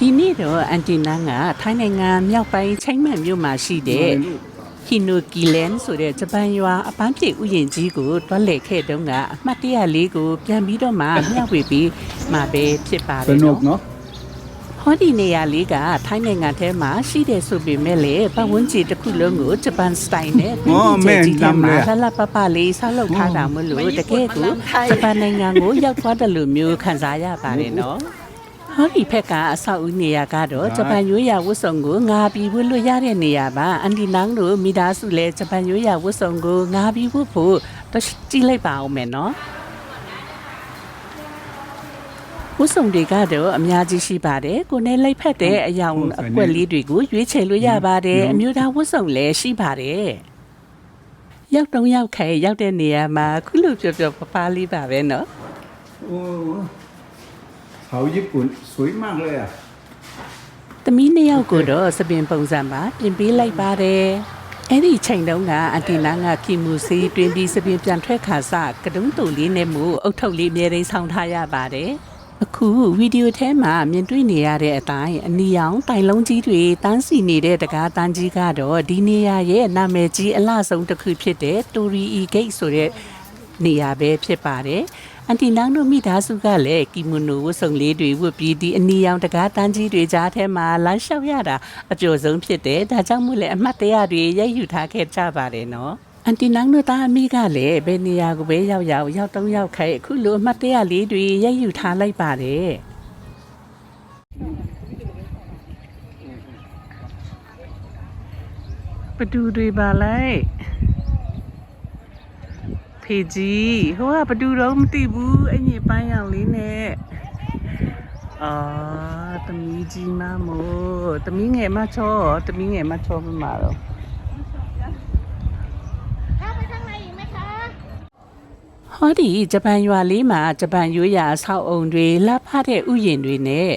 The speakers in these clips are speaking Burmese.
ဒီနေ့တော့အန်တီနာကထိုင်းနိုင်ငံမြောက်ပိုင်းချိုင်းမန်မြို့မှာရှိတဲ့ဟီနိုကီလန်ဆိုတဲ့ဂျပန်ရွာအပန်းဖြေဥယျာဉ်ကြီးကိုတွားလည်ခဲ့တုန်းကအမှတ်တရလေးကိုပြန်ပြီးတော့မှမျှဝေပြီးမှပဲဖြစ်ပါတယ်နော်ဟောဒီနေရာလေးကထိုင်းနိုင်ငံထဲမှာရှိတဲ့ဆိုပေမဲ့လေပတ်ဝန်းကျင်တစ်ခုလုံးကိုဂျပန်စတိုင်နဲ့ကြီးမှာလှပပလေးဆောက်လုပ်ထားတာမလို့တကယ်ကိုဂျပန်နိုင်ငံကိုရောက်သွားတယ်လို့မျိုးခံစားရပါတယ်နော်ဟောဒီဖက်ကအဆောက်အဦနေရာကတော့ဂျပန်ရိုးရာဝတ်စုံကိုငါပြီးဝတ်လို့ရတဲ့နေရာပါအန်ဒီနန်းတို့မိသားစုလည်းဂျပန်ရိုးရာဝတ်စုံကိုငါပြီးဝတ်ဖို့တော့ကြည့်လိုက်ပါဦးမယ်နော်ဝတ်စုံတွေကတော့အများကြီးရှိပါတယ်ကိုနဲ့လိုက်ဖက်တဲ့အယောင်အကွက်လေးတွေကိုရွေးချယ်လို့ရပါတယ်အမျိုးသားဝတ်စုံလည်းရှိပါတယ်ရောက်တော့ရောက်ခဲရောက်တဲ့နေရာမှာခုလိုပြောပပလေးပါပဲနော်好ญี่ปุ่นสวยมากเลยอ่ะသမီးနှစ်ယောက်ကိုတော့စပင်ပုံစံမှာပြင်ပေးလိုက်ပါတယ်အဲ့ဒီချိန်တုန်းကအန်တီနာကကီမူစီတွင်ပြီးစပင်ပြန်ထွက်ခါစကတုံးတူလေးနဲ့မို့အုတ်ထုတ်လေးအမြဲတမ်းဆောင်းထားရပါတယ်အခုဗီဒီယိုထဲမှာမြင်တွေ့နေရတဲ့အတိုင်းအနီရောင်တိုင်လုံးကြီးတွေတန်းစီနေတဲ့တကားတန်းကြီးကတော့ဒီနေရာရဲ့နာမည်ကြီးအလှဆုံးတစ်ခုဖြစ်တဲ့တိုရီအီဂိတ်ဆိုတဲ့နေရာပဲဖြစ်ပါတယ်အန်တီနန်းတို့မိသားစုကလည်းကီမိုနိုဝတ်စုံလေးတွေဝတ်ပြီးဒီအနီရောင်တကားတန်းကြီးတွေကြားထဲမှာလမ်းလျှောက်ရတာအပျော်ဆုံးဖြစ်တယ်ဒါကြောင့်မို့လဲအမှတ်တရတွေရိုက်ယူထားခဲ့ကြပါတယ်နော်အန်တီနန်းတို့သားအမိကလည်းဘယ်နေရာကိုပဲရောက်တော့ရောက်ခိုက်အခုလိုအမှတ်တရလေးတွေရိုက်ယူထားလိုက်ပါတယ်ဘသူတွေပါလိုက်ဖေကြီးဟိုကဘသူတော့မသိဘူးအညစ်ပန်းရောင်လေးနဲ့သမီးကြီးမမို့သမီးငယ်မချောသမီးငယ်မချောမမတော့ဟောဒီဂျပန်ရွာလေးမှာဂျပန်ရိုးရာအဆောက်အုံတွေလှပတဲ့ဥယျာဉ်တွေနဲ့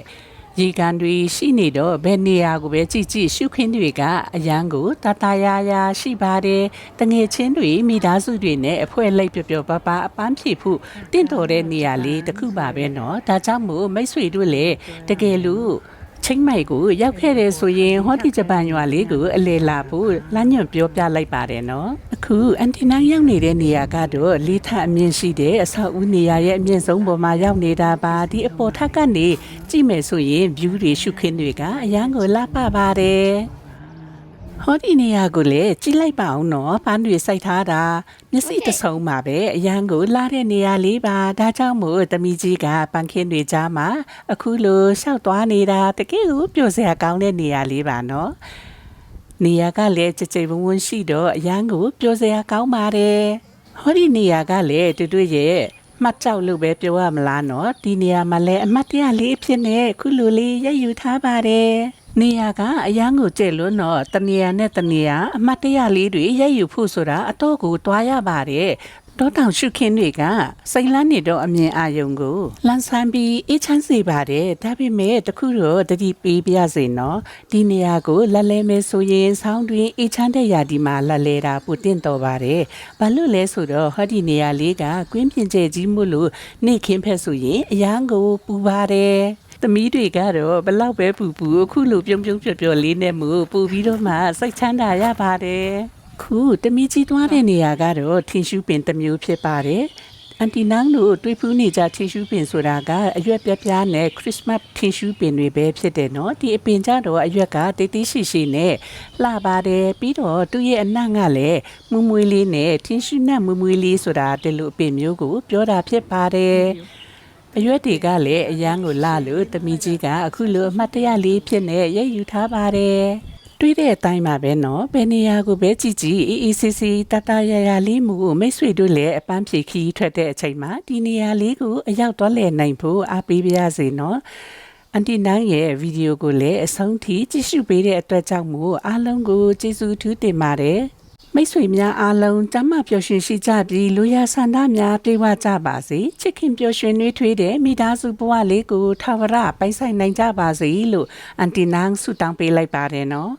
ရေကန်တွေရှိနေတော့ဘယ်နေရာကိုပဲကြည့်ရှုခင်းတွေကအရန်ကိုတရာရှိပါတယ်တငယ်ချင်းတွေမိသားစုတွေနဲ့အဖွဲလိုက်ပျော်ပပအပန်းဖြေဖို့တင့်တော်တဲ့နေရာလေးတစ်ခုပါပဲနော်ဒါကြောင့်မို့မိတ်ဆွေတို့လည်းတကယ်လို့ချင်းမိုက်ကိုရောက်ခဲ့တယ်ဆိုရင်ဟောဒီဂျပန်ရွာလေးကိုအလေလာဖို့လမ်းညွှန်ပြောပြလိုက်ပါတယ်နော်အခုအန်တီနာရောက်နေတဲ့နေရာကတော့လေးထအမြင့်ရှိတဲ့အဆောက်အဦနေရာရဲ့အမြင့်ဆုံးပေါ်မှာရောက်နေတာပါဒီအပေါ်ထပ်ကနေကြည့်မယ်ဆိုရင် view တွေရှုခင်းတွေကအရန်ကိုလှပပါတယ်ဟောဒီနေရာကိုလည်းကြည့်လိုက်ပါအောင်နော်ပန်းတွေစိုက်ထားတာမျက်စိတဆုံမှာပဲအရန်ကိုလာတဲ့နေရာလေးပါဒါကြောင့်မို့တမီကြီးကပန်းခင်းတွေကြားမှာအခုလိုရှောက်သွားနေတာတကယ်ကိုပျော်စရာကောင်းတဲ့နေရာလေးပါနော်နေရာကလည်းကြဝန်းရှိတော့အရန်ကိုပျော်စရာကောင်းပါတယ်ဟောဒီနေရာကလည်းတွေ့ရဲ့မှတ်ကြောက်လို့ပဲပြောရမလားနော်ဒီနေရာမှာလည်းအမှတ်တရလေးအဖြစ်နဲ့ခုလိုလေးရိုက်ယူထားပါတယ်နေရာကအရန်ကိုကျဲလွန်းတော့တနေရာနဲ့တနေရာအမှတ်တရလေးတွေရိုက်ယူဖို့ဆိုတာအတော့ကိုတွားရပါတယ်တောတောင်ရှုခင်းတွေကစိတ်လန်းနေတော့အမြင်အာရုံကိုလန်းဆန်းပြီးအေးချမ်းစေပါတယ်ဒါပေမဲ့တခုတော့တတိပေးပြစေနော်ဒီနေရာကိုလက်လဲမဲဆိုရင်ဆောင်းတွင်အေးချမ်းတဲ့ရာဒီမှာလက်လဲတာပူတင့်တော်ပါတယ်ဘာလို့လဲဆိုတော့ဟောဒီနေရာလေးကကွင်းပြင်ကျဲကြီးမို့လို့နေခင်းဖက်ဆိုရင်အရန်ကိုပူပါတယ်သမီးတွေကတော့ဘလောက်ပဲပူအခုလိုပြုံးပျော်လေးနဲ့မို့ပူပြီးတော့မှစိတ်ချမ်းသာရပါတယ်ခုတမီကြီးသွားတဲ့နေရာကတော့ထင်းရှူးပင်တစ်မျိုးဖြစ်ပါတယ်အန်တီနန်းတို့တွေးဖူးနေကြထင်းရှူးပင်ဆိုတာကအရွက်ပြားနဲ့ခရစ်စမတ်ထင်းရှူးပင်တွေပဲဖြစ်တယ်နော်ဒီအပင်ကြတော့အရွက်ကတိတ်ရှိနဲ့လှပါတယ်ပြီးတော့သူ့ရဲ့အနံ့ကလည်းမွေးလေးနဲ့ထင်းရှူးနဲ့မွေးလေးဆိုတာဒီလိုအပင်မျိုးကိုပြောတာဖြစ်ပါတယ်အရွက်တွေကလည်းအရန်ကိုလာလို့တမီကြီးကအခုလိုအမှတ်တရလေးဖြစ်နေရိုက်ယူထားပါတယ်တွေ့တဲ့အတိုင်းပါပဲနော်ဘယ်နေရာကိုပဲကြည့်အေးဆေးတရာလေးမှုမိတ်ဆွေတို့လည်းအပန်းဖြေခီးထွက်တဲ့အချိန်မှာဒီနေရာလေးကိုအရောက်တော့လဲနိုင်ဖို့အားပေးပါရစေနော်အန်တီနန်းရဲ့ဗီဒီယိုကိုလည်းအဆုံးထိကြည့်ရှုပေးတဲ့အတွက်ကြောင့်မို့အားလုံးကိုကျေးဇူးထူးတင်ပါတယ်မိတ်ဆွေများအားလုံးကျမ်းမာပျော်ရွှင်ရှိကြပြီးလူရဆန္ဒများပြေဝကြပါစေချစ်ခင်ပျော်ရွှင်နှွေးထွေးတဲ့မိသားစုဘဝလေးကိုထာဝရပိုင်ဆိုင်နိုင်ကြပါစေလို့အန်တီနန်းဆုတောင်းပေးလိုက်ပါတယ်နော်